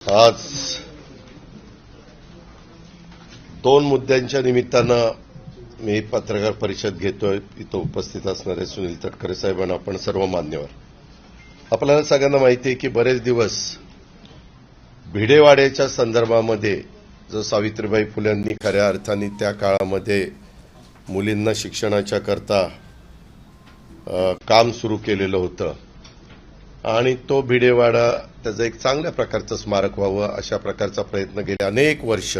आज दोन मुद्द्यांच्या निमित्तानं मी पत्रकार परिषद घेतोय. इथं उपस्थित असणारे सुनील तटकरे साहेबांना आपण सर्व मान्यवर. आपल्याला सगळ्यांना माहिती आहे की बरेच दिवस भिडेवाड्याच्या संदर्भामध्ये जो सावित्रीबाई फुलेंनी खऱ्या अर्थाने त्या काळामध्ये मुलींना शिक्षणाच्या करता काम सुरू केलेलं होतं आणि तो भिडेवाडा त्याचं एक चांगल्या प्रकारचं स्मारक व्हावं अशा प्रकारचा प्रयत्न गेले अनेक वर्ष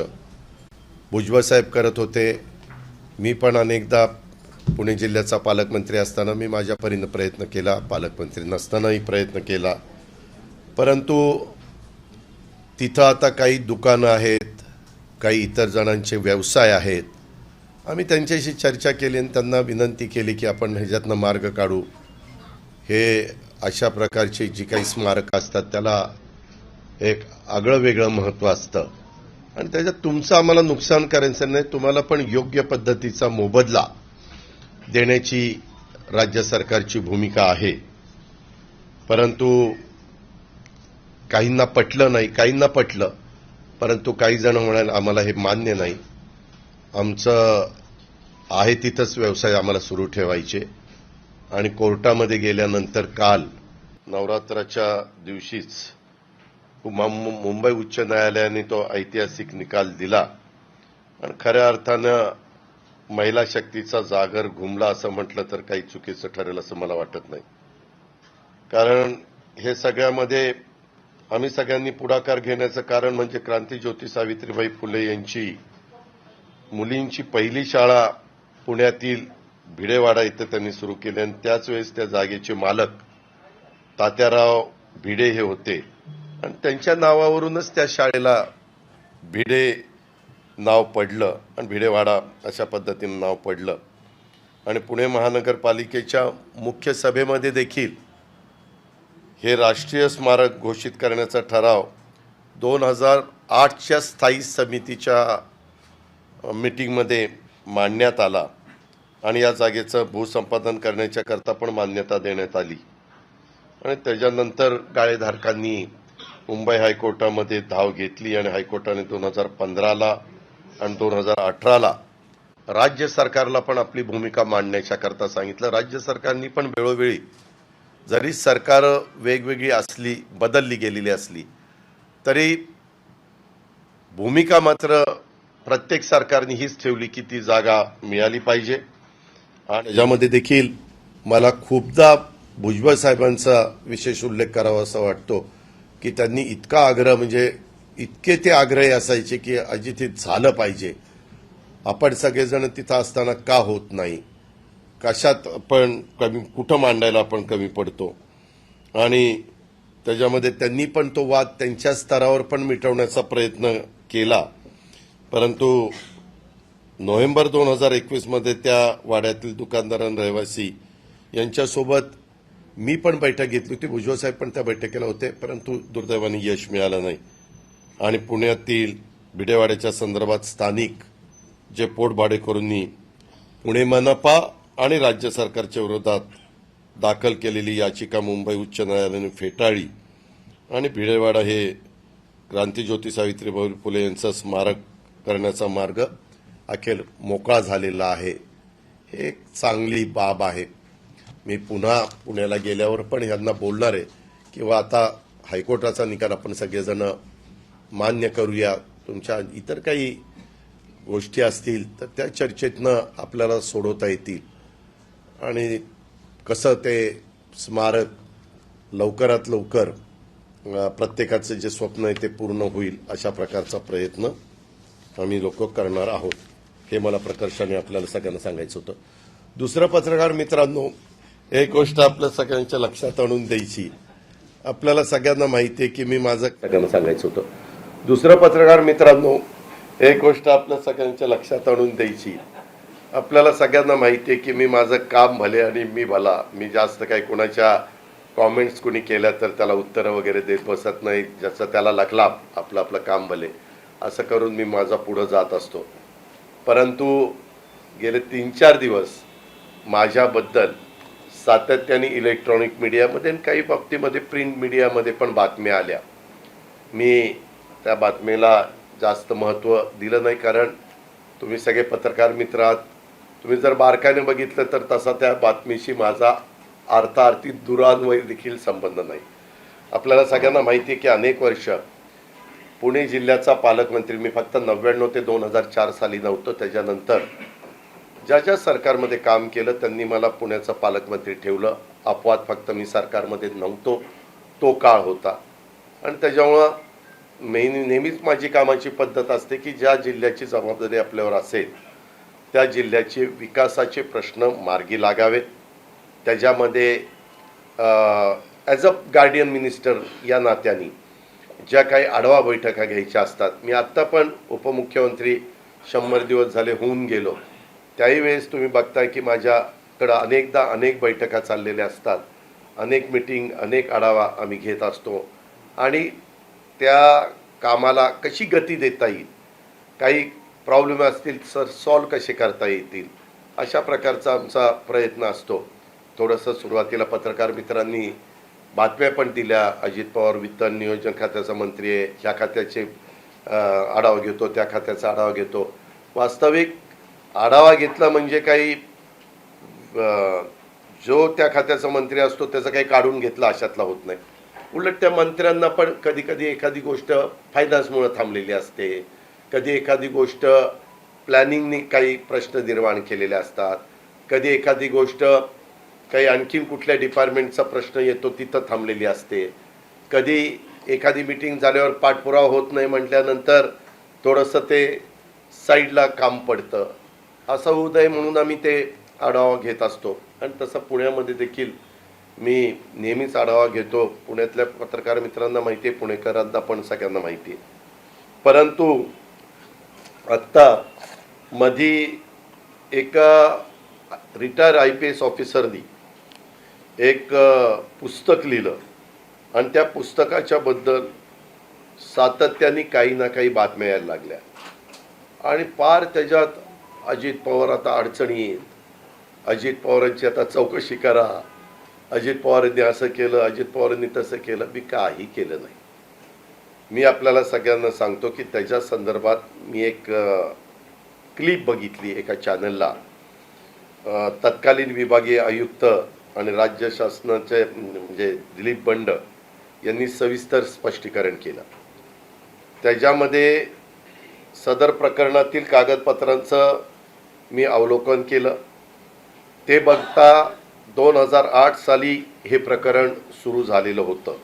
भुजबळ साहेब करत होते. मी पण अनेकदा पुणे जिल्ह्याचा पालकमंत्री असताना मी माझ्या परीने प्रयत्न केला, पालकमंत्री नसतानाही प्रयत्न केला. परंतु तिथं आता काही दुकानं आहेत, काही इतर जणांचे व्यवसाय आहेत. आम्ही त्यांच्याशी चर्चा केली आणि त्यांना विनंती केली की आपण ह्याच्यातनं मार्ग काढू. हे अशा प्रकारची जी काही स्मारकं असतात त्याला एक आगळं वेगळं महत्त्व असतं आणि त्याच्यात तुमचं आम्हाला नुकसान करायचं नाही, तुम्हाला पण योग्य पद्धतीचा मोबदला देण्याची राज्य सरकारची भूमिका आहे. परंतु काहींना पटलं नाही, काहींना पटलं, परंतु काही जण म्हणाले आम्हाला हे मान्य नाही, आमचं आहे तिथंच व्यवसाय आम्हाला सुरू ठेवायचे. आणि कोर्टामध्ये गेल्यानंतर काल नवरात्राच्या दिवशीच मुंबई उच्च न्यायालयाने तो ऐतिहासिक निकाल दिला आणि खऱ्या अर्थानं महिला शक्तीचा जागर घुमला असं म्हटलं तर काही चुकीचं ठरेल असं मला वाटत नाही. कारण हे सगळ्यामध्ये आम्ही सगळ्यांनी पुढाकार घेण्याचं कारण म्हणजे क्रांतीज्योती सावित्रीबाई फुले यांची मुलींची पहिली शाळा पुण्यातील भिडेवाडा इथं त्यांनी सुरू केली आणि त्याच वेळेस त्या जागेचे मालक तात्याराव भिडे हे होते आणि त्यांच्या नावावरूनच त्या शाळेला भिडे नाव पडलं आणि भिडेवाडा अशा पद्धतीनं नाव पडलं. आणि पुणे महानगरपालिकेच्या मुख्य सभेमध्ये देखील हे राष्ट्रीय स्मारक घोषित करण्याचा ठराव 2008च्या स्थायी समितीच्या मीटिंगमध्ये मांडण्यात आला आणि या जागेचं भूसंपादन करण्याच्या करता पण मान्यता देण्यात आली. आणि त्याच्यानंतर गाळेधारकांनी मुंबई हायकोर्टामध्ये धाव घेतली आणि हायकोर्टाने 2015ला आणि 2018ला राज्य सरकारला पण आपली भूमिका मांडण्याच्या करता सांगितलं. राज्य सरकारनी पण वेळोवेळी जरी सरकार वेगवेगळी असली, बदलली गेलेली असली तरी भूमिका मात्र प्रत्येक सरकारने हीच ठेवली की ती जागा मिळाली पाहिजे. आणि त्याच्यामध्ये देखील मला खूपदा भुजबळ साहेबांचा विशेष उल्लेख करावा असं वाटतो की त्यांनी इतका आग्रह, म्हणजे इतके ते आग्रही असायचे की अजित हे झालं पाहिजे. आपण सगळेजण तिथं असताना का होत नाही, कशात आपण कमी, कुठं मांडायला आपण कमी पडतो. आणि त्याच्यामध्ये त्यांनी पण तो वाद त्यांच्या स्तरावर पण मिटवण्याचा प्रयत्न केला. परंतु नोव्हेंबर 2021 मध्ये त्या वाड्यातील दुकानदार आणि रहिवासी यांच्यासोबत मी पण बैठक घेतली होती. भुजबळ साहेब पण त्या बैठकीला होते, परंतु दुर्दैवाने यश मिळालं नाही. आणि पुण्यातील भिडेवाड्याच्या संदर्भात स्थानिक जे पोटभाडेकरूंनी पुणे मनपा आणि राज्य सरकारच्या विरोधात दाखल केलेली याचिका मुंबई उच्च न्यायालयाने फेटाळली आणि भिडेवाडा हे क्रांतीज्योती सावित्रीबाई फुले यांचं स्मारक करण्याचा मार्ग अखेर मोकळा झालेला आहे. हे एक चांगली बाब आहे. मी पुन्हा पुण्याला गेल्यावर पण यांना बोलणार आहे किंवा आता हायकोर्टाचा निकाल आपण सगळेजण मान्य करूया. तुमच्या इतर काही गोष्टी असतील तर त्या चर्चेतनं आपल्याला सोडवता येतील आणि कसं ते स्मारक लवकरात लवकर प्रत्येकाचं जे स्वप्न आहे ते पूर्ण होईल अशा प्रकारचा प्रयत्न आम्ही लोक करणार आहोत. हे मला प्रकर्षाने आपल्याला सगळ्यांना सांगायचं होतं. दुसरं, पत्रकार मित्रांनो, एक गोष्ट आपल्या सगळ्यांच्या लक्षात आणून द्यायची. आपल्याला सगळ्यांना माहिती आहे की मी माझं सगळ्यांना सांगायचं होतं. दुसरं, पत्रकार मित्रांनो, एक गोष्ट आपल्या सगळ्यांच्या लक्षात आणून द्यायची. आपल्याला सगळ्यांना माहिती आहे की मी माझं काम भले आणि मी भला. मी जास्त काही कोणाच्या कॉमेंट्स कुणी केल्या तर त्याला उत्तरं वगैरे देत बसत नाही. ज्याचं त्याला लागला आपलं आपलं काम भले असं करून मी माझा पुढं जात असतो. परंतु गेले 3-4 दिवस माझ्याबद्दल सातत्याने इलेक्ट्रॉनिक मीडियामध्ये आणि काही बाबतीमध्ये प्रिंट मीडियामध्ये पण बातम्या आल्या. मी त्या बातमीला जास्त महत्त्व दिलं नाही, कारण तुम्ही सगळे पत्रकार मित्र आहात. तुम्ही जर बारकाईने बघितलं तर तसा त्या बातमीशी माझा अर्थार्थी दुरान्वयी देखील संबंध नाही. आपल्याला सगळ्यांना माहिती आहे की अनेक वर्ष पुणे जिल्ह्याचा पालकमंत्री मी फक्त 99 ते 2004 साली नव्हतो, त्याच्यानंतर ज्या सरकारमध्ये काम केलं त्यांनी मला पुण्याचा पालकमंत्री ठेवलं. अपवाद फक्त मी सरकारमध्ये नव्हतो तो काळ होता. आणि त्याच्यामुळं नेहमीच माझी कामाची पद्धत असते की ज्या जिल्ह्याची जबाबदारी आपल्यावर असेल त्या जिल्ह्याचे विकासाचे प्रश्न मार्गी लागावेत. त्याच्यामध्ये ॲज अ गार्डियन मिनिस्टर या नात्याने ज्या काही आढावा बैठका घ्यायच्या असतात, मी आत्ता पण उपमुख्यमंत्री 100 दिवस झाले होऊन गेलो, त्याही वेळेस तुम्ही बघताय की माझ्याकडं अनेकदा अनेक बैठका चाललेल्या असतात, अनेक मिटिंग, अनेक आढावा आम्ही घेत असतो आणि त्या कामाला कशी गती देता येईल, काही प्रॉब्लेम असतील सर सॉल्व कसे करता येतील, अशा प्रकारचा आमचा प्रयत्न असतो. थोडंसं सुरुवातीला पत्रकार मित्रांनी बातम्या पण दिल्या, अजित पवार वित्त नियोजन खात्याचा मंत्री आहे, ह्या खात्याचे आढावा घेतो, त्या खात्याचा आढावा घेतो. वास्तविक आढावा घेतला म्हणजे काही जो त्या खात्याचा मंत्री असतो त्याचं काही काढून घेतलं अशातला होत नाही. उलट त्या मंत्र्यांना पण कधी कधी एखादी गोष्ट फायनान्समुळे थांबलेली असते, कधी एखादी गोष्ट प्लॅनिंगने काही प्रश्न निर्माण केलेले असतात, कधी एखादी गोष्ट काही आणखीन कुठल्या डिपार्टमेंटचा प्रश्न येतो तिथं थांबलेली असते, कधी एखादी मीटिंग झाल्यावर पाठपुरावा होत नाही म्हटल्यानंतर थोडंसं ते साईडला काम पडतं. असं होऊ नये म्हणून आम्ही ते आढावा घेत असतो. आणि तसं पुण्यामध्ये देखील मी नेहमीच आढावा घेतो. पुण्यातल्या पत्रकार मित्रांना माहिती आहे, पुणेकरांना पण सगळ्यांना माहिती आहे. परंतु आत्ता मधी एका रिटायर IPS ऑफिसरनी एक पुस्तक लिहिलं आणि त्या पुस्तकाच्या बद्दल सातत्याने काही ना काही बातम्या यायला लागल्या आणि पार त्याच्यात अजित पवार आता अडचणी येत, अजित पवारांची आता चौकशी करा, अजित पवारांनी असं केलं, अजित पवारांनी तसं केलं. मी काही केलं नाही. मी आपल्याला सगळ्यांना सांगतो की त्याच्या संदर्भात मी एक क्लिप बघितली एका चॅनलला. तत्कालीन विभागीय आयुक्त आणि राज्य शासनाचे म्हणजे दिलीप बंड यांनी सविस्तर स्पष्टीकरण केलं. त्याच्यामध्ये सदर प्रकरणातील कागदपत्रांचं मी अवलोकन केलं. ते बघता 2008 साली हे प्रकरण सुरू झालेलं होतं.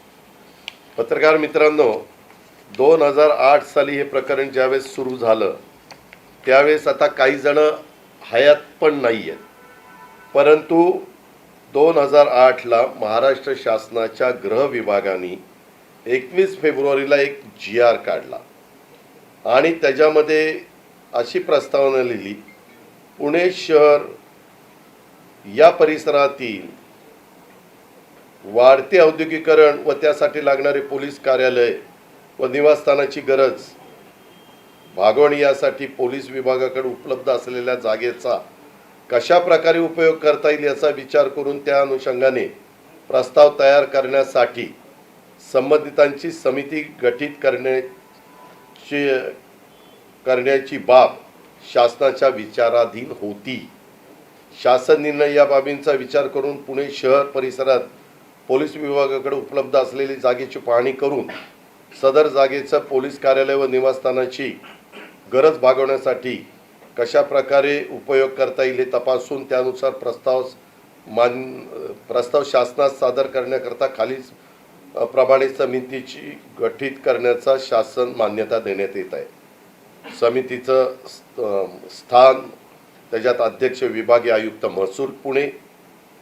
पत्रकार मित्रांनो, 2008 साली हे प्रकरण ज्यावेळेस सुरू झालं त्यावेळेस आता काही जण हयात पण नाही आहेत, परंतु 2008ला महाराष्ट्र शासनाच्या गृह विभागाने 21 फेब्रुवारीला एक GR काढला आणि त्याच्यामध्ये अशी प्रस्तावना लिहिली, पुणे शहर या परिसरातील वाढते औद्योगिकरण व त्यासाठी लागणारे पोलीस कार्यालय व निवासस्थानाची गरज भागवणी यासाठी पोलीस विभागाकडे उपलब्ध असलेल्या जागेचा कशा प्रकारे उपयोग करता येईल याचा विचार करून त्या अनुषंगाने प्रस्ताव तयार करण्यासाठी संबंधितांची समिती गठीत करण्याची बाब शासनाच्या विचाराधीन होती. शासन निर्णय या बाबींचा विचार करून पुणे शहर परिसरात पोलीस विभागाकडे उपलब्ध असलेली जागेची पाहणी करून सदर जागेचं पोलीस कार्यालय व निवासस्थानाची गरज भागवण्यासाठी कशा प्रकारे उपयोग करता येईल हे तपासून त्यानुसार प्रस्ताव शासनास सादर करण्याकरता खालील प्रमाणे समितीची गठीत करण्याचा शासन मान्यता देण्यात येत आहे. समितीचं स्थान, त्याच्यात अध्यक्ष विभागीय आयुक्त महसूल पुणे,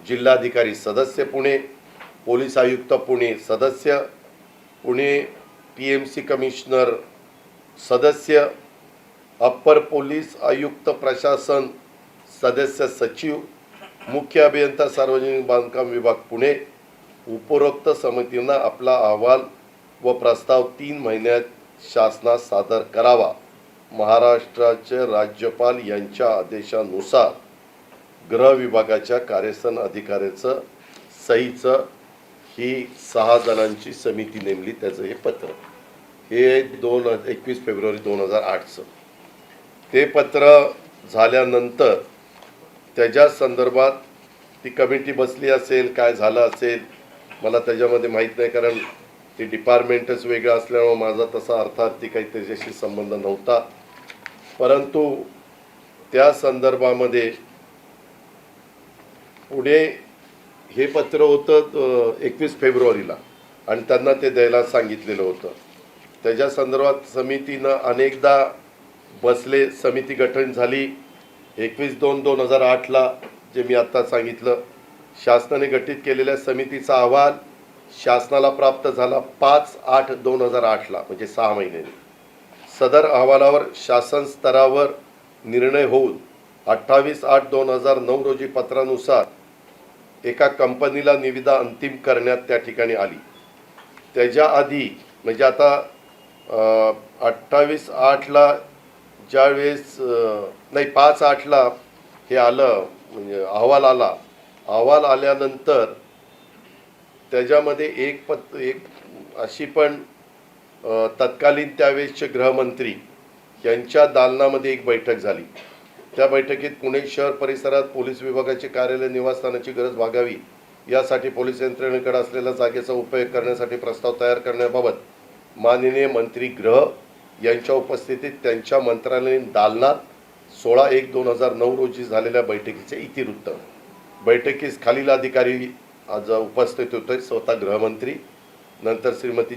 जिल्हाधिकारी सदस्य पुणे, पोलीस आयुक्त पुणे सदस्य पुणे, PMC कमिशनर सदस्य, अप्पर पोलीस आयुक्त प्रशासन सदस्य सचिव, मुख्य अभियंता सार्वजनिक बांधकाम विभाग पुणे. उपरोक्त समितीनं आपला अहवाल व प्रस्ताव 3 महिन्यात शासनास सादर करावा. महाराष्ट्राचे राज्यपाल यांच्या आदेशानुसार गृह विभागाच्या कार्यसन अधिकाऱ्याचं सहीचं ही 6 जणांची समिती नेमली, त्याचं हे पत्र. हे 21 फेब्रुवारी 2008चं. ते पत्र झाल्यानंतर त्याच्या संदर्भात ती कमिटी बसली असेल, काय झालं असेल मला त्याच्यामध्ये माहीत नाही, कारण ते डिपार्टमेंटच वेगळं असल्यामुळे माझा तसा अर्थार्थी काही त्याच्याशी संबंध नव्हता. परंतु त्या संदर्भामध्ये पुढे हे पत्र होतं 21 फेब्रुवारीला आणि त्यांना ते द्यायला सांगितलेलं होतं. त्याच्या संदर्भात समितीनं अनेकदा बसले, समिती गठन झाली 21/2/2008ला. जे मी आत्ता सांगितलं, शासनाने गठीत केलेल्या समितीचा अहवाल शासनाला प्राप्त झाला 5/8/2008ला, म्हणजे 6 महिन्यांनी. सदर अहवालावर शासन स्तरावर निर्णय होऊन 28/8/2009 रोजी पत्रानुसार एका कंपनीला निविदा अंतिम करण्यात त्या ठिकाणी आली. त्याच्या आधी म्हणजे आता 28/8ला ज्यावेळेस नाही 5/8ला हे आलं, म्हणजे अहवाल आला. अहवाल आल्यानंतर त्याच्यामध्ये एक अशी पण तत्कालीन त्यावेळेसचे गृहमंत्री यांच्या दालनामध्ये एक बैठक झाली. त्या बैठकीत पुणे शहर परिसरात पोलीस विभागाचे कार्यालय निवासस्थानाची गरज भागावी यासाठी पोलीस यंत्रणेकडे असलेल्या जागेचा उपयोग करण्यासाठी प्रस्ताव तयार करण्याबाबत माननीय मंत्री गृह यांच्या उपस्थितीत त्यांच्या मंत्रालयीन दालनात 16/1/2009 रोजी झालेल्या बैठकीचे इतिवृत्त. बैठकीस खालील अधिकारी आज उपस्थित होते: स्वतः गृहमंत्री, नंतर श्रीमती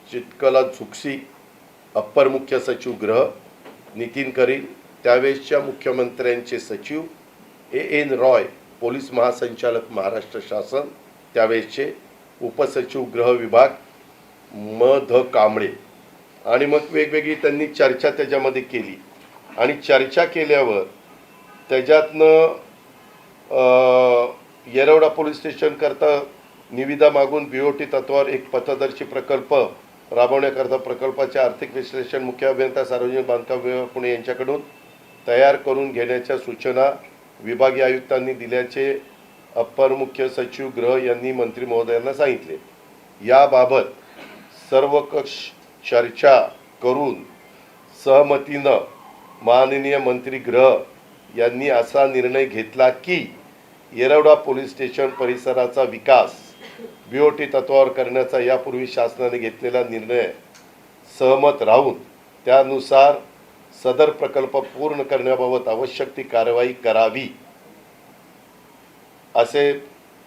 चित्कला झुक्सी, अप्पर मुख्य सचिव गृह, नितीन करील, त्यावेळेसच्या मुख्यमंत्र्यांचे सचिव, A.N. रॉय, पोलीस महासंचालक महाराष्ट्र शासन त्यावेळेसचे, उपसचिव गृह विभाग M.ध. कांबळे. आणि मग वेगवेगळी त्यांनी चर्चा त्याच्यामध्ये केली आणि चर्चा केल्यावर त्याच्यातनं येरवडा पोलीस स्टेशन करता निविदा मागून BOT तत्वावर एक पथदर्शी प्रकल्प राबवण्याकरता प्रकल्पाचे आर्थिक विश्लेषण मुख्य अभियंता सार्वजनिक बांधकाम विभाग पुणे यांच्याकडून तयार करून घेण्याच्या सूचना विभागीय आयुक्तांनी दिल्याचे अप्पर मुख्य सचिव गृह यांनी मंत्री महोदयांना सांगितले. याबाबत सर्व कक्ष चर्चा करून सहमतीनं माननीय मंत्री गृह यांनी असा निर्णय घेतला की येरवडा पोलीस स्टेशन परिसराचा विकास BOT तत्वावर करण्याचा यापूर्वी शासनाने घेतलेला निर्णय सहमत राहून त्यानुसार सदर प्रकल्प पूर्ण करण्याबाबत आवश्यक ती कारवाई करावी असे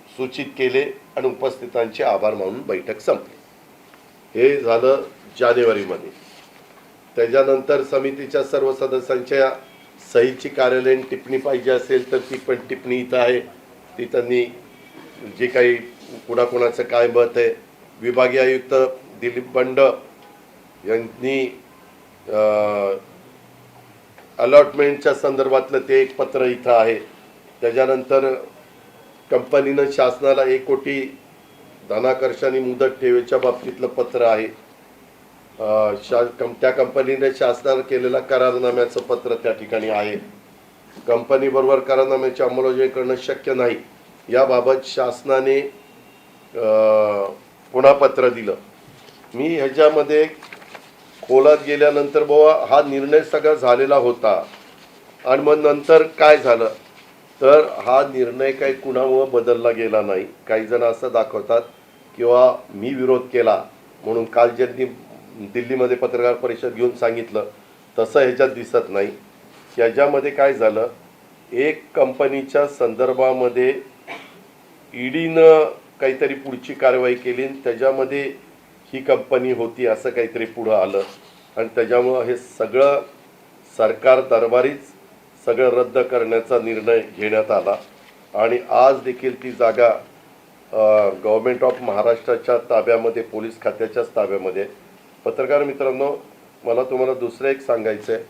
सूचित केले आणि उपस्थितांचे आभार मानून बैठक संपली. हे झालं जानेवारीमध्ये. त्याच्यानंतर समितीच्या सर्व सदस्यांच्या सहीची कार्यालयीन टिप्पणी पाहिजे असेल तर ती पण टिप्पणी इथं आहे. ती त्यांनी जे काही कुणाकुणाचं काय मत आहे, विभागीय आयुक्त दिलीप बंड यांनी अलॉटमेंटच्या संदर्भातलं ते एक पत्र इथं आहे. त्याच्यानंतर कंपनीनं शासनाला 1 कोटी धनाकर्षणी मुदत ठेवीच्या बाबतीतलं पत्र आहे. त्या कंपनीने शासनाला केलेला करारनाम्याचं पत्र त्या ठिकाणी आहे. कंपनीबरोबर करारनाम्याची अंमलबजावणी करणं शक्य नाही याबाबत शासनाने पुन्हा पत्र दिलं. मी ह्याच्यामध्ये खोलात गेल्यानंतर बाबा हा निर्णय सगळा झालेला होता आणि मग नंतर काय झालं तर हा निर्णय काही कुणामुळे बदलला गेला नाही. काही जण असं दाखवतात किंवा मी विरोध केला म्हणून काल ज्यांनी दिल्लीमध्ये पत्रकार परिषद घेऊन सांगितलं तसं ह्याच्यात दिसत नाही. ह्याच्यामध्ये काय झालं, एक कंपनीच्या संदर्भामध्ये ईडीनं काहीतरी पुढची कारवाई केली आणि त्याच्यामध्ये ही कंपनी होती असं काहीतरी पुढं आलं आणि त्याच्यामुळं हे सगळं सरकार दरबारीच सगळं रद्द करण्याचा निर्णय घेण्यात आला आणि आज देखील ती जागा गव्हर्नमेंट ऑफ महाराष्ट्राच्या ताब्यामध्ये, पोलीस खात्याच्याच ताब्यामध्ये. पत्रकार मित्रांनो, मला तुम्हाला दुसरं एक सांगायचं आहे.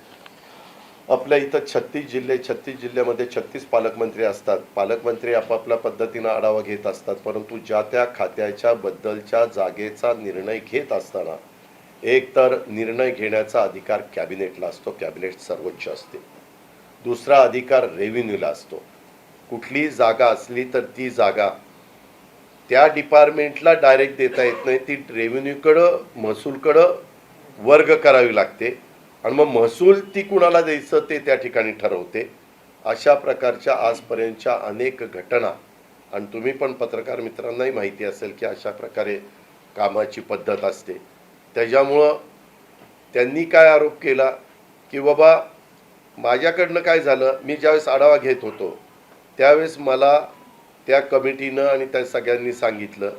आपल्या इथं 36 जिल्हे, 36 जिल्ह्यामध्ये 36 पालकमंत्री असतात. पालकमंत्री आपापल्या पद्धतीनं आढावा घेत असतात, परंतु ज्या त्या खात्याच्या बद्दलच्या जागेचा निर्णय घेत असताना एक तर निर्णय घेण्याचा अधिकार कॅबिनेटला असतो, कॅबिनेट सर्वोच्च असते. दुसरा अधिकार रेव्हेन्यूला असतो. कुठली जागा असली तर ती जागा त्या डिपार्टमेंटला डायरेक्ट देता येत नाही, ती रेव्हेन्यूकडं, महसूलकडं वर्ग करावी लागते आणि मग महसूल ती कुणाला द्यायचं ते त्या ठिकाणी ठरवते. अशा प्रकारच्या आजपर्यंतच्या अनेक घटना आणि तुम्ही पण पत्रकार मित्रांनाही माहिती असेल की अशा प्रकारे कामाची पद्धत असते. त्याच्यामुळं त्यांनी काय आरोप केला की बाबा माझ्याकडनं काय झालं, मी ज्यावेळेस आढावा घेत होतो त्यावेळेस मला त्या कमिटीनं आणि त्या सगळ्यांनी सांगितलं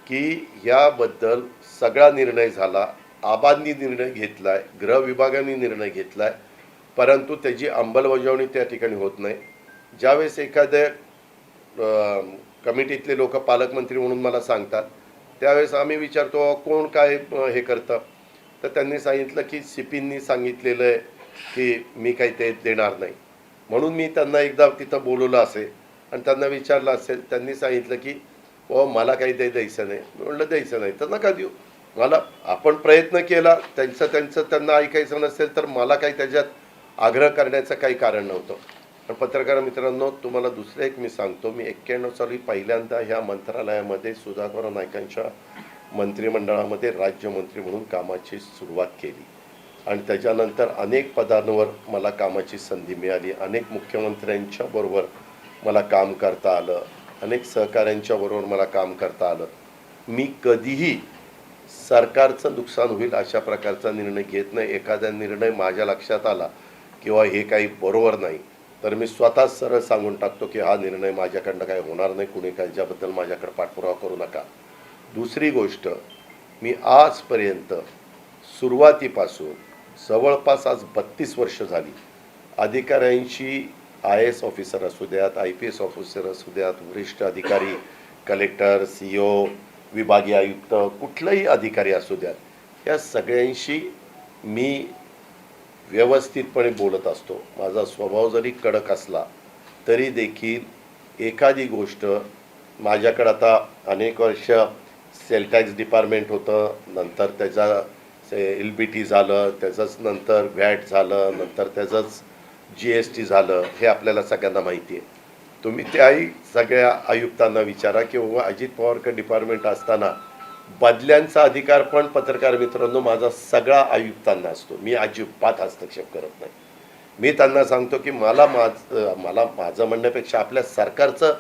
की याबद्दल सगळा निर्णय झाला, आबांनी निर्णय घेतलाय, गृह विभागाने निर्णय घेतलाय, परंतु त्याची अंमलबजावणी त्या ठिकाणी होत नाही. ज्यावेळेस एखाद्या कमिटीतले लोक पालकमंत्री म्हणून मला सांगतात त्यावेळेस आम्ही विचारतो कोण काय हे करतं, तर त्यांनी सांगितलं की सीपींनी सांगितलेलं आहे की मी काही ते देणार नाही. म्हणून मी त्यांना एकदा तिथं बोलवलं असेल आणि त्यांना विचारलं असेल, त्यांनी सांगितलं की मला काही द्यायचं नाही. मी म्हटलं द्यायचं नाही तर नका देऊ. मला आपण प्रयत्न केला, त्यांचं त्यांना ऐकायचं नसेल तर मला काही त्याच्यात आग्रह करण्याचं काही कारण नव्हतं. पण पत्रकार मित्रांनो, तुम्हाला दुसरं एक मी सांगतो, मी 91 साली पहिल्यांदा ह्या मंत्रालयामध्ये सुधाकर नाईकांच्या मंत्रिमंडळामध्ये राज्यमंत्री म्हणून कामाची सुरुवात केली आणि त्याच्यानंतर अनेक पदांवर मला कामाची संधी मिळाली. अनेक मुख्यमंत्र्यांच्या बरोबर मला काम करता आलं, अनेक सहकाऱ्यांच्या बरोबर मला काम करता आलं. मी कधीही सरकारचं नुकसान होईल अशा प्रकारचा निर्णय घेत नाही. एखादा निर्णय माझ्या लक्षात आला किंवा हे काही बरोबर नाही तर मी स्वतःच सरळ सांगून टाकतो की हा निर्णय माझ्याकडनं काही होणार नाही, कुणी काय ज्याबद्दल माझ्याकडे पाठपुरावा करू नका. दुसरी गोष्ट, मी आजपर्यंत सुरुवातीपासून जवळपास आज 32 वर्ष झाली अधिकाऱ्यांशी, IAS ऑफिसर असू द्यात, IPS ऑफिसर असू द्यात, वरिष्ठ अधिकारी, कलेक्टर, CEO, विभागीय आयुक्त, कुठलाही अधिकारी असू द्यात, या सगळ्यांशी मी व्यवस्थितपणे बोलत असतो. माझा स्वभाव जरी कडक असला तरी देखील एखादी गोष्ट माझ्याकडं आता अनेक वर्ष सेल टॅक्स डिपार्टमेंट होतं, नंतर त्याचा LBT झालं, त्याचंच नंतर व्हॅट झालं, नंतर त्याचंच GST झालं, हे आपल्याला सगळ्यांना माहिती आहे. तुम्ही त्याही सगळ्या आयुक्तांना विचारा की बाबा अजित पवारकर डिपार्टमेंट असताना बदल्यांचा अधिकार पण पत्रकार मित्रांनो माझा सगळा आयुक्तांना असतो. मी अजिबात हस्तक्षेप करत नाही. मी त्यांना सांगतो की मला माझं म्हणण्यापेक्षा आपल्या सरकारचं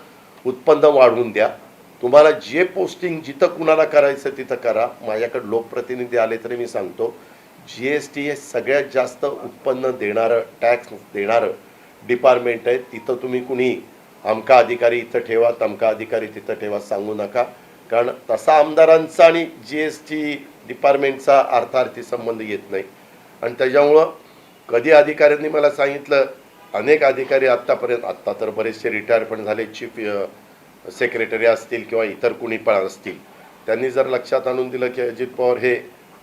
उत्पन्न वाढवून द्या. तुम्हाला जे पोस्टिंग जिथं कुणाला करायचं तिथं करा. माझ्याकडे लोकप्रतिनिधी आले तरी मी सांगतो GST हे सगळ्यात जास्त उत्पन्न देणारं, टॅक्स देणारं डिपार्टमेंट आहे. तिथं तुम्ही कुणी अमका अधिकारी इथं ठेवा, तमका अधिकारी तिथं ठेवा सांगू नका, कारण तसा आमदारांचा आणि GST डिपार्टमेंटचा अर्थार्थी संबंध येत नाही. आणि त्याच्यामुळं कधी अधिकाऱ्यांनी मला सांगितलं, अनेक अधिकारी आत्तापर्यंत, आत्ता तर बरेचसे रिटायर पण झाले, चीफ सेक्रेटरी असतील किंवा इतर कुणी पण असतील, त्यांनी जर लक्षात आणून दिलं की अजित पवार हे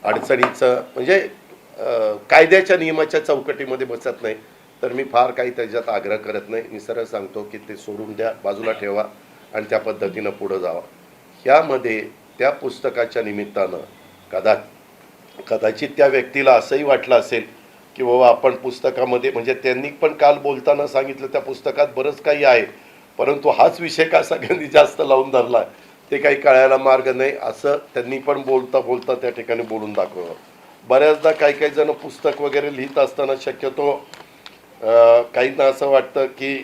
अडचणीचं म्हणजे कायद्याच्या नियमाच्या चौकटीमध्ये बसत नाही, तर मी फार काही त्याच्यात आग्रह करत नाही. मी सरळ सांगतो की ते सोडून द्या, बाजूला ठेवा आणि त्या पद्धतीनं पुढं जावा. ह्यामध्ये त्या पुस्तकाच्या निमित्तानं कदाचित त्या व्यक्तीला असंही वाटलं असेल की बाबा आपण पुस्तकामध्ये, म्हणजे त्यांनी पण काल बोलताना सांगितलं त्या पुस्तकात बरंच काही आहे, परंतु हाच विषय का सगळ्यांनी जास्त लावून धरला ते काही कळायला मार्ग नाही, असं त्यांनी पण बोलता बोलता त्या ठिकाणी बोलून दाखवलं. बऱ्याचदा काही जण पुस्तक वगैरे लिहित असताना शक्यतो काहींना असं वाटतं की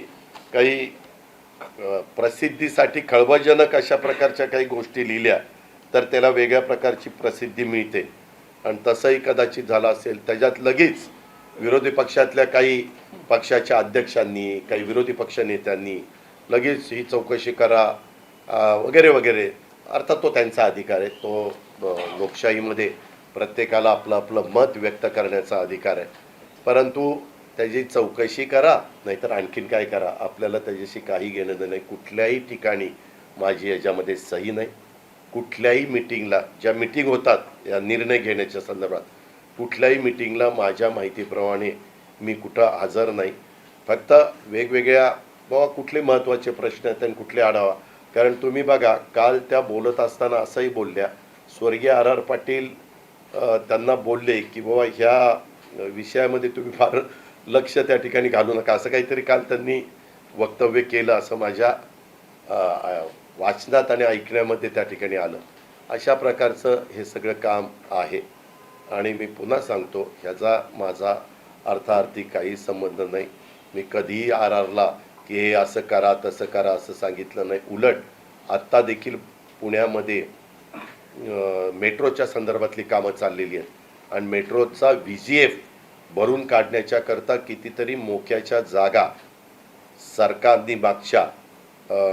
काही प्रसिद्धीसाठी खळबळजनक अशा प्रकारच्या काही गोष्टी लिहिल्या तर त्याला वेगळ्या प्रकारची प्रसिद्धी मिळते, आणि तसंही कदाचित झालं असेल. त्याच्यात लगेच विरोधी पक्षातल्या काही पक्षाच्या अध्यक्षांनी, काही विरोधी पक्ष नेत्यांनी लगेच ही चौकशी करा वगैरे वगैरे. अर्थात तो त्यांचा अधिकार आहे, तो लोकशाहीमध्ये प्रत्येकाला आपलं आपलं मत व्यक्त करण्याचा अधिकार आहे, परंतु त्याची चौकशी करा नाहीतर आणखीन काय करा, आपल्याला त्याच्याशी काही घेणं नाही. कुठल्याही ठिकाणी माझी याच्यामध्ये सही नाही. कुठल्याही मिटिंगला, ज्या मिटिंग होतात या निर्णय घेण्याच्या संदर्भात, कुठल्याही मिटिंगला माझ्या माहितीप्रमाणे मी कुठं हजर नाही. फक्त वेगवेगळ्या बाबा कुठले महत्त्वाचे प्रश्न आहेत आणि कुठले आढावा, कारण तुम्ही बघा काल त्या बोलत असताना असंही बोलल्या, स्वर्गीय RR पाटील त्यांना बोलले की बाबा ह्या विषयामध्ये तुम्ही फार लक्ष त्या ठिकाणी घालू नका, असं काहीतरी काल त्यांनी वक्तव्य केलं असं माझ्या वाचनात आणि ऐकण्यामध्ये त्या ठिकाणी आलं. अशा प्रकारचं हे सगळं काम आहे. आणि मी पुन्हा सांगतो, ह्याचा माझा अर्थार्थी काही संबंध नाही. मी कधीही आरआरला की हे असं करा तसं करा असं सांगितलं नाही. उलट आत्ता देखील पुण्यामध्ये मेट्रोच्या संदर्भातली कामं चाललेली आहेत आणि मेट्रोचा VGF भरून काढण्याच्या करता कितीतरी मोक्याच्या जागा सरकारने मागच्या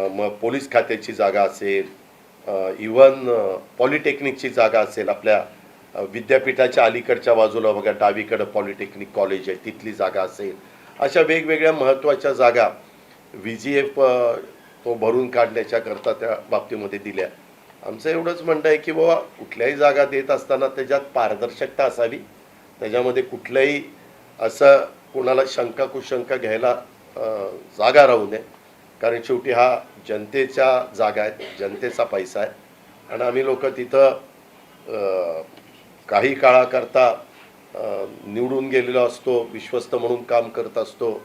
मग पोलीस खात्याची जागा असेल, इवन पॉलिटेक्निकची जागा असेल, आपल्या विद्यापीठाच्या अलीकडच्या बाजूला बघा डावीकडं पॉलिटेक्निक कॉलेज आहे तिथली जागा असेल, अशा वेगवेगळ्या महत्त्वाच्या जागा VGF तो भरून काढण्याच्या करता त्या बाबतीमध्ये दिल्या. आमचं एवढंच म्हणणं आहे की बाबा कुठल्याही जागा देत असताना त्याच्यात पारदर्शकता असावी, त्याच्यामध्ये कुठल्याही असं कोणाला शंका कुशंका घ्यायला जागा राहू नये. कारण शेवटी हा जनतेच्या जागा आहेत, जनतेचा पैसा आहे आणि आम्ही लोक तिथं काही काळाकरता निवडून गेलेलो असतो, विश्वस्त म्हणून काम करत असतो,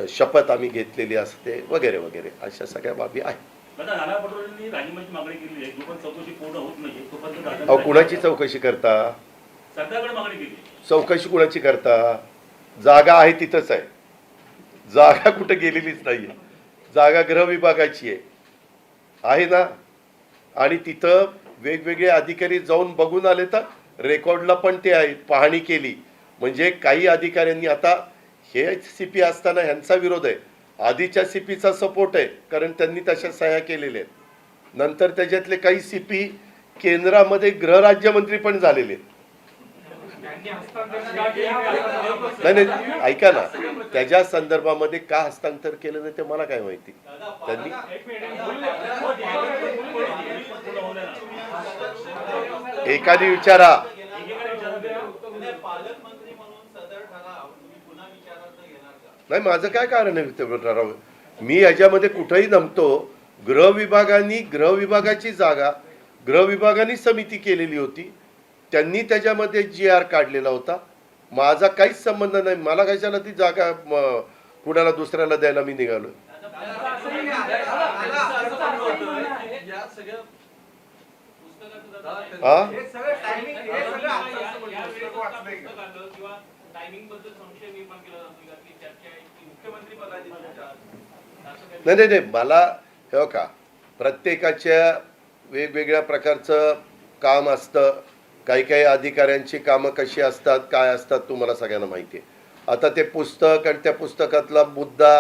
शपथ आम्ही घेतलेली असते वगैरे वगैरे अशा सगळ्या बाबी आहेत. अहो कुणाची चौकशी करता? चौकशी कुणाची करता? जागा आहे तिथंच आहे, जागा कुठे गेलेलीच नाहीये. जागा गृह विभागाची आहे ना, आणि तिथं वेगवेगळे अधिकारी जाऊन बघून आले तर रेकॉर्डला पण ते आहे, पाहणी केली. म्हणजे काही अधिकाऱ्यांनी आता हे CP असताना ह्यांचा विरोध आहे, आधीच्या CPचा सपोर्ट आहे कारण त्यांनी तशा सह्या केलेल्या आहेत. नंतर त्याच्यातले काही CP केंद्रामध्ये गृहराज्यमंत्री पण झालेले आहेत. नाही ऐका ना, त्याच्या संदर्भामध्ये का हस्तांतर केलं नाही ते मला काय माहिती. त्यांनी एखादी विचारा, नाही माझं काय कारण आहे. मी याच्यामध्ये कुठेही नमतो. गृह विभागाची जागा गृह विभागाने समिती केलेली होती, त्यांनी त्याच्यामध्ये GR काढलेला होता. माझा काहीच संबंध नाही. मला कशाला ती जागा कुणाला दुसऱ्याला द्यायला मी निघालो. नाही मला हे का प्रत्येकाच्या वेगवेगळ्या प्रकारचं काम असतं. काही काही अधिकाऱ्यांची कामं कशी असतात काय असतात तुम्हाला सगळ्यांना माहिती आहे. आता ते पुस्तक आणि त्या पुस्तकातला मुद्दा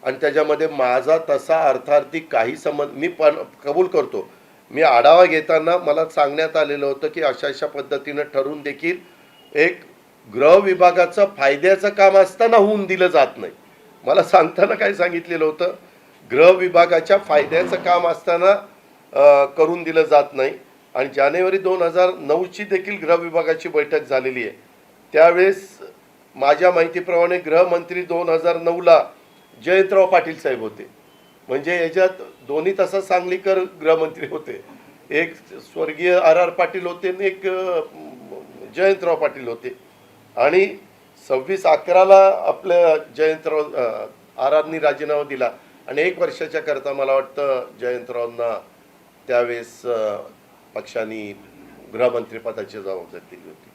आणि त्याच्यामध्ये माझा तसा अर्थार्थी काही संबंध मी पण कबूल करतो. मी आढावा घेताना मला सांगण्यात आलेलं होतं की अशा पद्धतीनं ठरवून देखील एक गृह विभागाचं फायद्याचं काम असताना होऊन दिलं जात नाही. मला सांगताना काय सांगितलेलं होतं, गृह विभागाच्या फायद्याचं काम असताना करून दिलं जात नाही. आणि जानेवारी 2009ची देखील गृह विभागाची बैठक झालेली आहे. त्यावेळेस माझ्या माहितीप्रमाणे गृहमंत्री 2009ला जयंतराव पाटील साहेब होते. म्हणजे याच्यात दोन्ही तसा सांगलीकर गृहमंत्री होते, एक स्वर्गीय RR पाटील होते आणि एक जयंतराव पाटील होते. आणि 26/11ला आपल्या जयंतराव RRनी राजीनामा दिला आणि 1 वर्षाच्या करता मला वाटतं जयंतरावांना त्यावेळेस पक्षाने गृहमंत्री पदाची जबाबदारी दिली होती.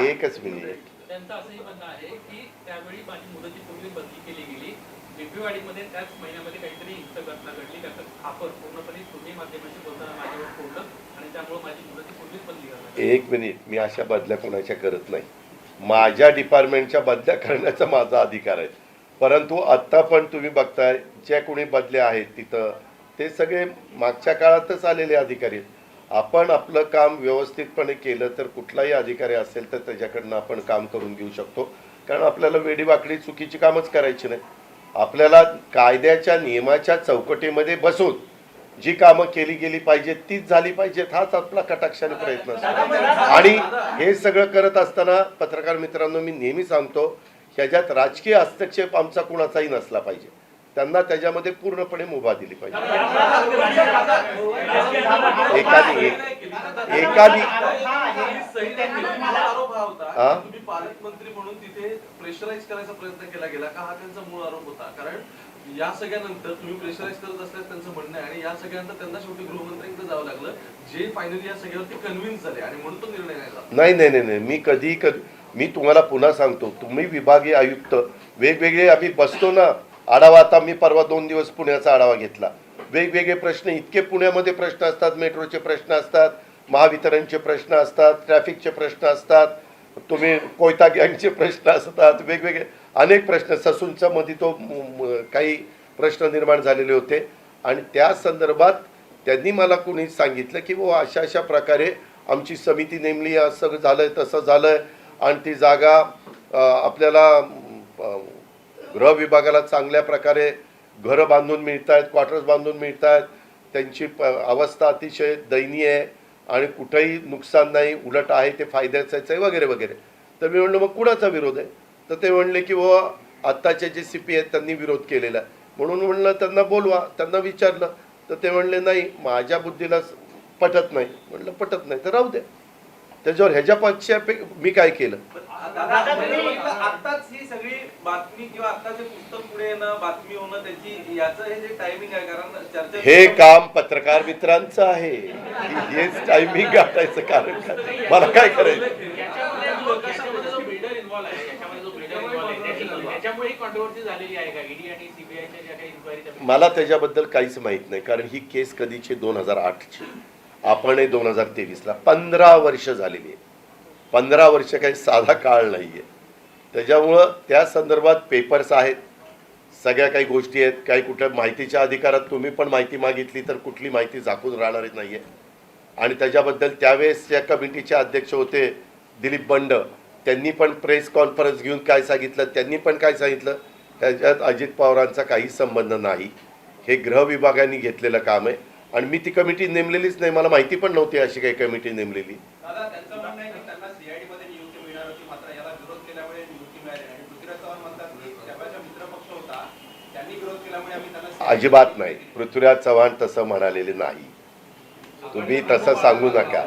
एकच मिनिट. त्यांचं असंही म्हणणं आहे की त्यावेळी माझी मुदतीपूर्वी बदली केली गेली, बिबवेवाडीमध्ये त्याच महिन्यामध्ये काहीतरी घटना घडली, त्याचं खापर पूर्णपणे तुम्ही माध्यमांशी बोलताना माझ्यावर फोडलं आणि त्यामुळे माझी मुदतीपूर्वीच बदली करणार. एक मिनिट, मी अशा बदल्या कोणाच्या करत नाही. माझ्या डिपार्टमेंटच्या बदल्या करण्याचा माझा अधिकार आहे. परंतु आत्ता पण तुम्ही बघताय ज्या कोणी बदल्या आहेत तिथं ते सगळे मागच्या काळातच आलेले अधिकारी आहेत. आपण आपलं काम व्यवस्थितपणे केलं तर कुठलाही अधिकारी असेल तर त्याच्याकडनं आपण काम करून घेऊ शकतो. कारण आपल्याला वेडीवाकडी चुकीची कामच करायची नाही. आपल्याला कायद्याच्या नियमाच्या चौकटीमध्ये बसून जी कामं केली गेली पाहिजेत तीच झाली पाहिजेत, हाच आपला कटाक्षाने प्रयत्न असतो. आणि हे सगळं करत असताना पत्रकार मित्रांनो मी नेहमी सांगतो, ह्याच्यात राजकीय हस्तक्षेप आमचा कुणाचाही नसला पाहिजे. त्यांना त्याच्यामध्ये पूर्णपणे मुभा दिली पाहिजे. पालकमंत्री म्हणून तिथे प्रेशराईज करायचा प्रयत्न केला गेला का, हा त्यांचा मूळ आरोप होता. कारण या सगळ्यानंतर तुम्ही प्रेशराईज करत असल्यास त्यांचं म्हणणं आहे आणि या सगळ्यानंतर त्यांना शेवटी गृहमंत्र्यांकडे जावं लागलं, जे फायनली या सगळ्यावरती कन्व्हिन्स झाले आणि म्हणून तो निर्णय नाही झाला. नाही, मी कधी मी तुम्हाला पुन्हा सांगतो, तुम्ही विभागीय आयुक्त वेगवेगळे आम्ही बसतो ना आढावा. आता मी परवा 2 दिवस पुण्याचा आढावा घेतला. वेगवेगळे प्रश्न, इतके पुण्यामध्ये प्रश्न असतात, मेट्रोचे प्रश्न असतात, महावितरणचे प्रश्न असतात, ट्रॅफिकचे प्रश्न असतात, तुम्ही कोयता गँगचे प्रश्न असतात, वेगवेगळे अनेक प्रश्न. ससूनच्या मध्ये तो काही प्रश्न निर्माण झालेले होते आणि त्या संदर्भात त्यांनी मला कोणी सांगितलं की वो अशा अशा प्रकारे आमची समिती नेमली, असं झालंय तसं झालंय आणि ती जागा आपल्याला गृह विभागाला चांगल्या प्रकारे घरं बांधून मिळत आहेत, क्वार्टर्स बांधून मिळत आहेत, त्यांची अवस्था अतिशय दयनीय आहे आणि कुठंही नुकसान नाही, उलट आहे ते फायद्याचंच आहे वगैरे वगैरे. तर मी म्हणलं मग कुणाचा विरोध आहे? तर ते म्हणले की वो आत्ताचे जे CP आहेत त्यांनी विरोध केलेला आहे. म्हणून म्हणलं त्यांना बोलवा, त्यांना विचारलं तर ते म्हणले नाही माझ्या बुद्धीला पटत नाही. म्हणलं पटत नाही तर राहू दे. त्याच्यावर ह्याच्यापेक्षा मी काय केलं? आताच ही सगळी बातमी किंवा आताचे पुस्तक पुढे येणं, बातमी होणं, त्याची याचं हे जे टायमिंग आहे, कारण चर्चा हे काम पत्रकार मित्रांचं आहे. हेच टायमिंग गाठायचं कारण काय? मला काय करायचं? याच्यामध्ये जो बिल्डर इन्व्हॉल्व आहे, त्याच्यामुळे ही कॉन्ट्रोवर्सी झालेली आहे का ईडी आणि सीबीआयच्या ज्या काही इन्क्वायरी? मला त्याच्याबद्दल काहीच माहित नाही, कारण ही केस कधीची 2008ची, आपण 2023ला 15 वर्ष झालेली आहे. 15 वर्ष काही साधा काळ नाहीये. त्याच्यामुळं त्या संदर्भात पेपर्स आहेत, सगळ्या काही गोष्टी आहेत. काही कुठं माहितीच्या अधिकारात तुम्ही पण माहिती मागितली तर कुठली माहिती झाकून राहणारच नाहीये. आणि त्याच्याबद्दल त्यावेळेस या कमिटीचे अध्यक्ष होते दिलीप बंड, त्यांनी पण प्रेस कॉन्फरन्स घेऊन काय सांगितलं, त्यांनी पण काय सांगितलं, त्याच्यात अजित पवारांचा काही संबंध नाही. हे गृह विभागाने घेतलेलं काम आहे आणि मी ती कमिटी नेमलेलीच नाही. मला माहिती पण नव्हती अशी काही कमिटी नेमलेली. दादा, त्यांचं म्हणणं आहे की त्यांना CID मध्ये नियुक्ती मिळणार होती, मात्र याला विरोध केल्यामुळे नियुक्ती मिळाली आणि पृथ्वीराज चव्हाण म्हणतात की त्याचा मित्रपक्ष होता, त्यांनी विरोध केल्यामुळे आम्ही त्यांना अजिबात नाही. पृथ्वीराज चव्हाण तसं म्हणालेले नाही. तुम्ही तसं सांगू नका.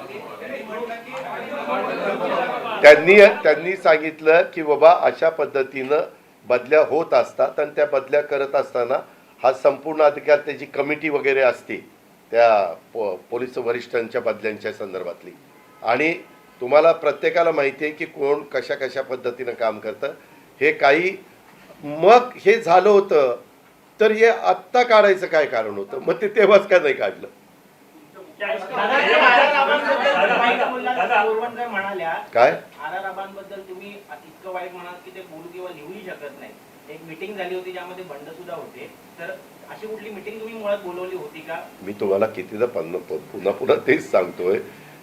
त्यांनी सांगितलं की बाबा अशा पद्धतीनं बदल्या होत असतात आणि त्या बदल्या करत असताना हा संपूर्ण अधिकार त्याची कमिटी वगैरे असते त्या पोलीस वरिष्ठांच्या बदल्यांच्या संदर्भातली. आणि तुम्हाला प्रत्येकाला माहिती आहे की कोण कशा कशा पद्धतीनं काम करतं. हे काही मग हे झालं होतं तर हे आत्ता काढायचं काय कारण होतं? मग ते तेव्हाच का नाही काढलं? काय आराराबांबद्दल तुम्ही इतकं वाईट म्हणाल की ते बोलू किंवा लिहूही शकत नाही. एक मीटिंग झाली होती ज्यामध्ये बंड सुद्धा होते, तर अशी कुठली मीटिंग तुम्ही मुळात बोलवली होती का? मी तुम्हाला कितीदा पुन्हा तेच सांगतोय.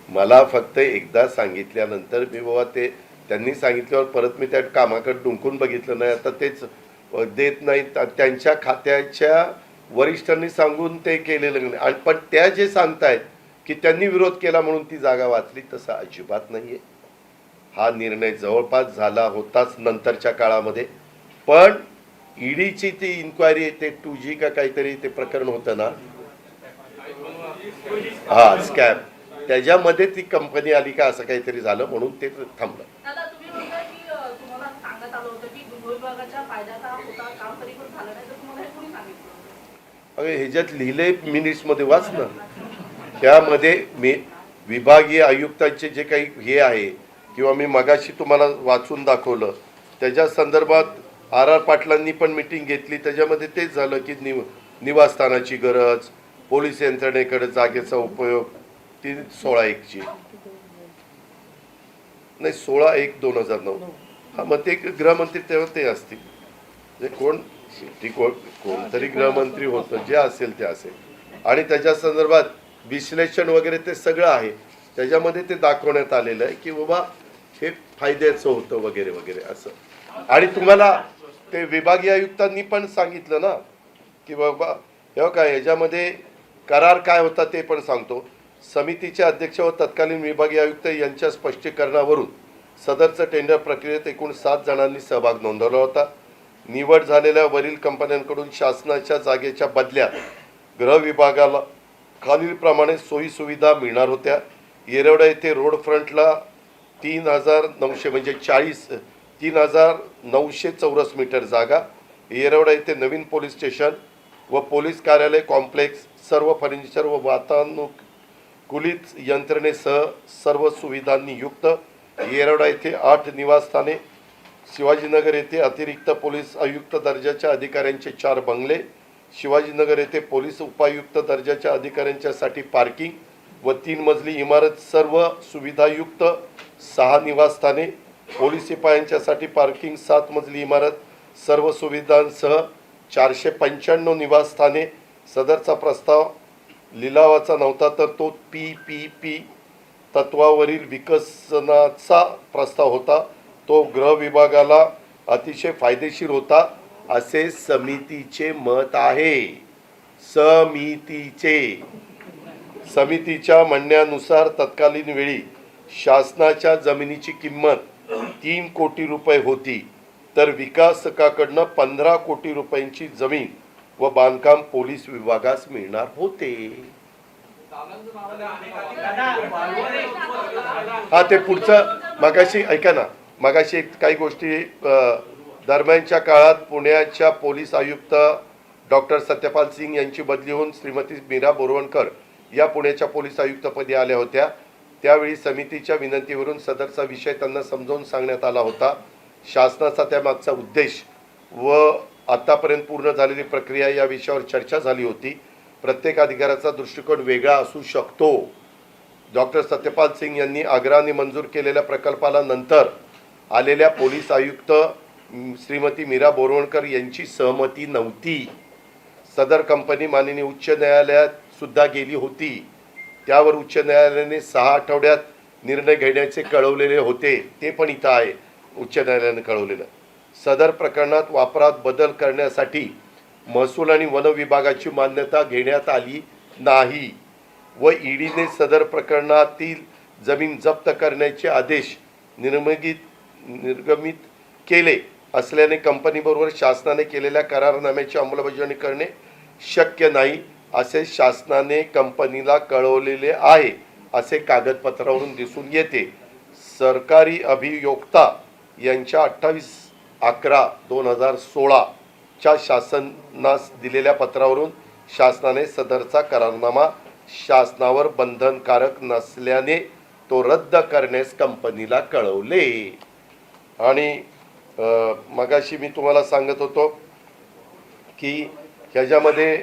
मला फक्त एकदा सांगितल्यानंतर मी बाबा ते त्यांनी सांगितल्यावर परत मी त्या कामाकडे डुंकून बघितलं नाही. आता तेच देत नाहीत, त्यांच्या खात्याच्या वरिष्ठांनी सांगून ते केलेलं नाही. आणि पण त्या जे सांगतायत की त्यांनी विरोध केला म्हणून ती जागा वाचली, तसं अजिबात नाहीये. हा निर्णय जवळपास झाला होताच नंतरच्या काळामध्ये. पण ईडीची ती इन्क्वायरी, ते 2G का काहीतरी ते प्रकरण होतं ना, हा स्कॅम, त्याच्यामध्ये ती कंपनी आली का असं काहीतरी झालं म्हणून ते थांबलं. दादा, तुम्ही म्हणता की तुम्हाला सांगत आलं होतं की गृह विभागाच्या फायद्याचा होता, काम तरी पण झालं नाही, तर तुम्हाला हे कोणी सांगितलं? अरे ह्याच्यात लिहिले मिनिट्समध्ये वाच ना. त्यामध्ये मी विभागीय आयुक्तांचे जे काही हे आहे किंवा मी मगाशी तुम्हाला वाचून दाखवलं त्याच्या संदर्भात RR पाटलांनी पण मीटिंग घेतली. त्याच्यामध्ये तेच झालं की निवासस्थानाची गरज, पोलीस यंत्रणेकडे जागेचा उपयोग, ती 16/1ची नाही 16/1/2009. हा मग ते गृहमंत्री तेव्हा ते असतील, जे कोणतरी गृहमंत्री होतं, जे असेल ते असेल. आणि त्याच्या संदर्भात विश्लेषण वगैरे ते सगळं आहे. त्याच्यामध्ये ते दाखवण्यात आलेलं आहे की बाबा हे फायद्याचं होतं वगैरे वगैरे असं. आणि तुम्हाला ते विभागीय आयुक्तांनी पण सांगितलं ना की बाबा हे काय ह्याच्यामध्ये करार काय होता ते पण सांगतो. समितीचे अध्यक्ष व तत्कालीन विभागीय आयुक्त यांच्या स्पष्टीकरणावरून सदरचं टेंडर प्रक्रियेत एकूण 7 जणांनी सहभाग नोंदवला होता. निवड झालेल्या वरील कंपन्यांकडून शासनाच्या जागेच्या बदल्यात गृह विभागाला खालीलप्रमाणे सोयी सुविधा मिळणार होत्या. येरवडा येथे रोड फ्रंटला 3,900 म्हणजे 3,900 चौरस मीटर जागा, येरवडा येथे नवीन पोलीस स्टेशन व पोलीस कार्यालय कॉम्प्लेक्स, सर्व फर्निचर व वातानुकूलित यंत्रणेसह सर्व सुविधांनी युक्त येरवडा येथे 8 निवासस्थाने, शिवाजीनगर येथे अतिरिक्त पोलीस आयुक्त दर्जाच्या अधिकाऱ्यांचे 4 बंगले, शिवाजीनगर येथे पोलीस उपायुक्त दर्जाच्या अधिकाऱ्यांच्यासाठी पार्किंग व 3 मजली इमारत सर्व सुविधायुक्त 6 निवासस्थाने, पोलीस शिपायांच्यासाठी पार्किंग 7 मजली इमारत सर्व सुविधांसह 495 निवासस्थाने। सदरचा प्रस्ताव लिलावाचा नव्हता तर तो PPP तत्वावरील विकसनाचा प्रस्ताव होता। तो गृह विभागाला अतिशय फायदेशीर होता असे समितीचे मत आहे। समितीच्या म्हणण्यानुसार तत्कालीन वेळी शासनाच्या जमिनीची किंमत 3 कोटी रुपये होती, तर विकासकाकडनं 15 कोटी रुपयांची जमीन व बांधकाम पोलीस विभागास मिळणार होते। हा ते पुढचं मगाशी ऐका ना, मगाशी काही गोष्टी दरम्यानच्या काळात पुण्याच्या पोलीस आयुक्त डॉक्टर सत्यपाल सिंग यांची बदली होऊन श्रीमती मीरा बोरवणकर या पुण्याच्या पोलीस आयुक्तपदी आल्या होत्या। त्यावेळी समितीच्या विनंतीवरून सदरचा विषय त्यांना समजावून सांगण्यात आला होता। शासनाचा त्यामागचा उद्देश व आतापर्यंत पूर्ण झालेली प्रक्रिया या विषयावर चर्चा झाली होती। प्रत्येक अधिकाऱ्याचा दृष्टिकोन वेगळा असू शकतो। डॉक्टर सत्यपाल सिंग यांनी आग्रहाने मंजूर केलेल्या प्रकल्पाला नंतर आलेल्या पोलीस आयुक्त श्रीमती मीरा बोरवणकर यांची सहमती नव्हती। सदर कंपनी माननीय उच्च न्यायालयात सुद्धा गेली होती। त्यावर उच्च न्यायालयाने 6 आठवड्यात निर्णय घेण्याचे कळवलेले होते। ते पण इथं आहे, उच्च न्यायालयाने कळवलेलं। सदर प्रकरणात वापरात बदल करण्यासाठी महसूल आणि वन विभागाची मान्यता घेण्यात आली नाही व ईडीने सदर प्रकरणातील जमीन जप्त करण्याचे आदेश निर्गमित केले असल्याने कंपनीबरोबर शासनाने केलेल्या करारनाम्याची अंमलबजावणी करणे शक्य नाही असे शासनाने कंपनीला कळवलेले आहे असे कागदपत्रावरून दिसून येते। सरकारी अभियोक्ता यांच्या 28/11/2016 च्या शासनास दिलेल्या पत्रावरून शासनाने सदरचा करारनामा शासनावर बंधनकारक नसल्याने तो रद्द करण्यास कंपनीला कळवले। आणि मगाशी मी तुम्हाला सांगत होतो की ह्याच्यामध्ये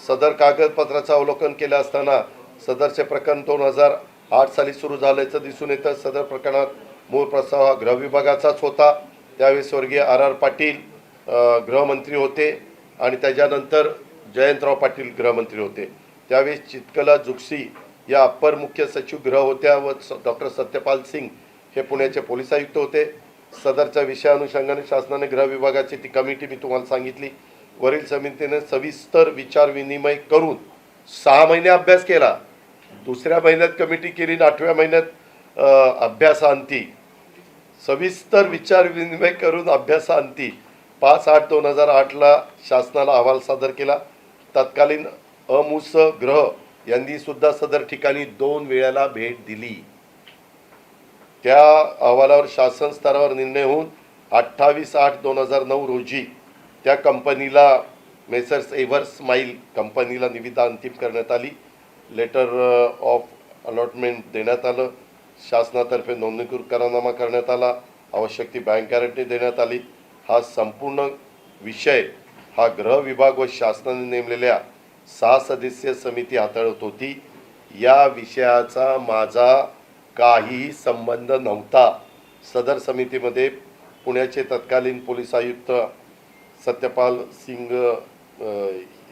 सदर कागदपत्राचं अवलोकन केलं असताना सदरचे प्रकरण 2008 साली सुरू झाल्याचं दिसून येतं। सदर प्रकरणात मूळ प्रस्ताव हा गृह विभागाचाच होता। त्यावेळी स्वर्गीय RR पाटील गृहमंत्री होते आणि त्याच्यानंतर जयंतराव पाटील गृहमंत्री होते। त्यावेळी चितकला जुगसी या अप्पर मुख्य सचिव गृह होत्या व डॉक्टर सत्यपाल सिंग हे पुण्याचे पोलीस आयुक्त होते। सदरच्या विषयानुषंगाने शासनाने गृह विभागाची ती कमिटी मी तुम्हाला सांगितली, वरील समितीने सविस्तर विचार विनिमय करून 6 महिने अभ्यास केला। दुसऱ्या महिन्यात कमिटी केली, 8व्या महिन्यात अभ्यासांती सविस्तर विचार विनिमय करून अभ्यासांती 5/8/2008 शासनाला अहवाल सादर केला। तत्कालीन अमुस ग्रह यांनी सुद्धा सदर ठिकाणी 2 वेळेला भेट दिली। त्या अहवालावर शासन स्तरावर निर्णय होऊन 28/8/2009 रोजी त्या कंपनीला मेसर्स एव्हर स्माईल कंपनीला निविदा अंतिम करण्यात आली। लेटर ऑफ अलॉटमेंट देण्यात आलं। शासनातर्फे नोंदणीकृत करारनामा करण्यात आला। आवश्यक ती बँक गॅरंटी देण्यात आली। हा संपूर्ण विषय हा गृह विभाग व शासनाने नेमलेल्या 6 सदस्यीय समिती हाताळत होती। या विषयाचा माझा काहीही संबंध नव्हता। सदर समितीमध्ये पुण्याचे तत्कालीन पोलीस आयुक्त सत्यपाल सिंग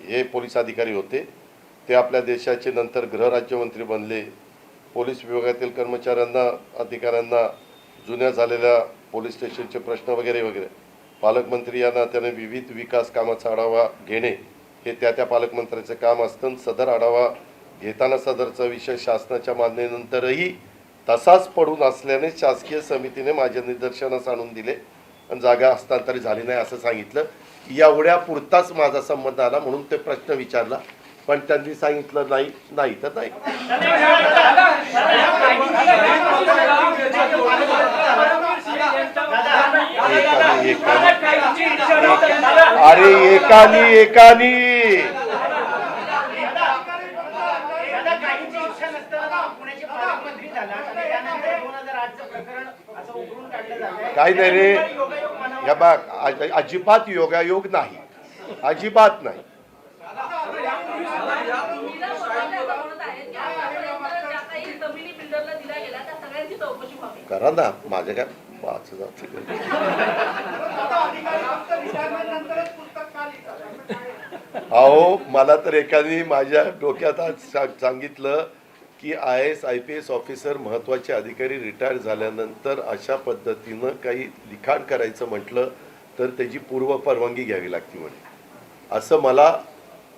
हे पोलीस अधिकारी होते। ते आपल्या देशाचे नंतर गृहराज्यमंत्री बनले। पोलीस विभागातील कर्मचाऱ्यांना अधिकाऱ्यांना जुन्या झालेल्या पोलीस स्टेशनचे प्रश्न वगैरे वगैरे पालकमंत्री या नात्याने विविध विकास कामाचा आढावा घेणे हे त्या पालकमंत्र्याचे काम असतं। सदर आढावा घेताना सदरचा विषय शासनाच्या मान्यतेनंतरही तसाच पडून असल्याने शासकीय समितीने माझ्या निदर्शनास आणून दिले आणि जागा हस्तांतरित झाली नाही असं सांगितलं। एवढ्या पुरताच माझा संबंध आला म्हणून ते प्रश्न विचारला, पण त्यांनी सांगितलं नाही तर नाही। अरे एकानी दादा, काहींची इच्छा नसताना पुण्याचे पालकमंत्री झाला आणि त्यानंतर 2008चं प्रकरण असं उघडून काढलं जातंय. काही नाही रे. योगायोग म्हणावा. या बघ, अजिबात योगायोग नाही, अजिबात नाही. मीरा स्वतःला असं म्हणत आहेत की आतापर्यंत ज्या काही जमिनी बिल्डरला दिल्या गेल्या त्या सगळ्यांची चौकशी व्हावी. करा ना, माझ्या काय 5,000 अहो मला तर एकाने माझ्या डोक्यात आज सांगितलं की IAS IPS ऑफिसर महत्त्वाचे अधिकारी रिटायर झाल्यानंतर अशा पद्धतीनं काही लिखाण करायचं म्हटलं तर त्याची पूर्व परवानगी घ्यावी लागते म्हणे. असं मला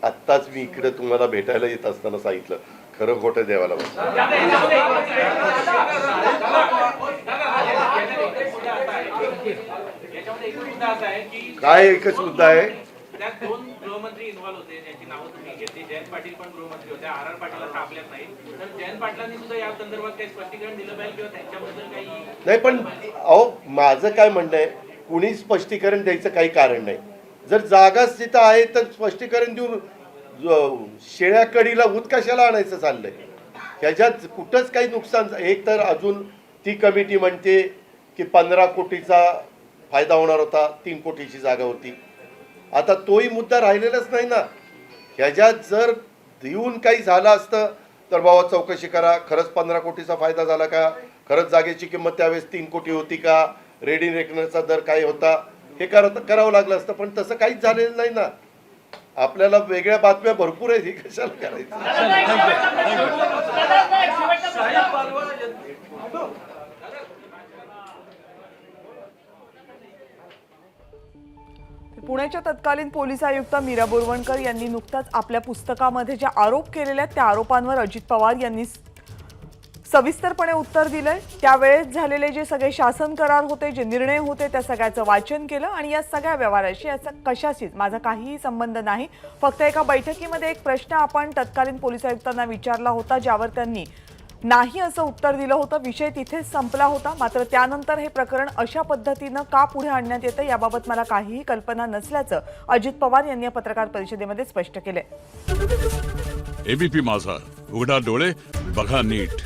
आत्ताच मी इकडे तुम्हाला भेटायला येत असताना सांगितलं. खरं खोटं द्यावाला बघ. याच्यामध्ये एकच मुद्दा असा आहे की काय एकच मुद्दा आहे, त्यात 2 गृहमंत्री इन्व्हॉल्व होते ज्यांची नावं तुम्ही घेतली. जयंत पाटील पण गृहमंत्री होते, RR पाटील आता आपल्यात नाही. तर जयंत पाटलांनी सुद्धा या संदर्भात काही स्पष्टीकरण दिलं पाहिजे किंवा त्यांच्याबद्दल काही नाही. पण अहो माझं काय म्हणणं आहे, कुणी स्पष्टीकरण द्यायचं काही कारण नाही. जर जागाच तिथं आहे तर स्पष्टीकरण देऊन शेळ्या कडीला ऊत कशाला आणायचं चाललंय. ह्याच्यात कुठंच काही नुकसान. एक तर अजून ती कमिटी म्हणते की 15 कोटीचा फायदा होणार होता, 3 कोटीची जागा होती. आता तोही मुद्दा राहिलेलाच नाही ना. ह्याच्यात जर देऊन काही झालं असतं तर बाबा चौकशी करा, खरंच 15 कोटीचा फायदा झाला का, खरंच जागेची किंमत त्यावेळेस 3 कोटी होती का, रेडी रेकनरचा दर काय होता, हे करावं लागलं असतं. पण तसं काहीच झालेलं नाही ना. आपल्याला वेगळ्या बातम्या भरपूर आहेत, हे कशाला करायचं. पुण्याच्या तत्कालीन पोलीस आयुक्त मीरा बोरवणकर यांनी नुकताच आपल्या पुस्तकामध्ये ज्या आरोप केलेल्या त्या आरोपांवर अजित पवार यांनी सविस्तरपणे उत्तर दिलंय. त्यावेळेस झालेले जे सगळे शासन करार होते, जे निर्णय होते, त्या सगळ्याचं वाचन केलं आणि या सगळ्या व्यवहाराशी याचा कशाशीच माझा काहीही संबंध नाही. फक्त एका बैठकीमध्ये एक प्रश्न आपण तत्कालीन पोलीस आयुक्तांना विचारला होता, ज्यावर त्यांनी नाही असं उत्तर दिलं होतं. विषय तिथेच संपला होता. मात्र त्यानंतर हे प्रकरण अशा पद्धतीनं का पुढे आणण्यात येतं याबाबत मला काहीही कल्पना नसल्याचं अजित पवार यांनी या पत्रकार परिषदेमध्ये स्पष्ट केलंय. ABP माझा, उघडा डोळे बघा नीट.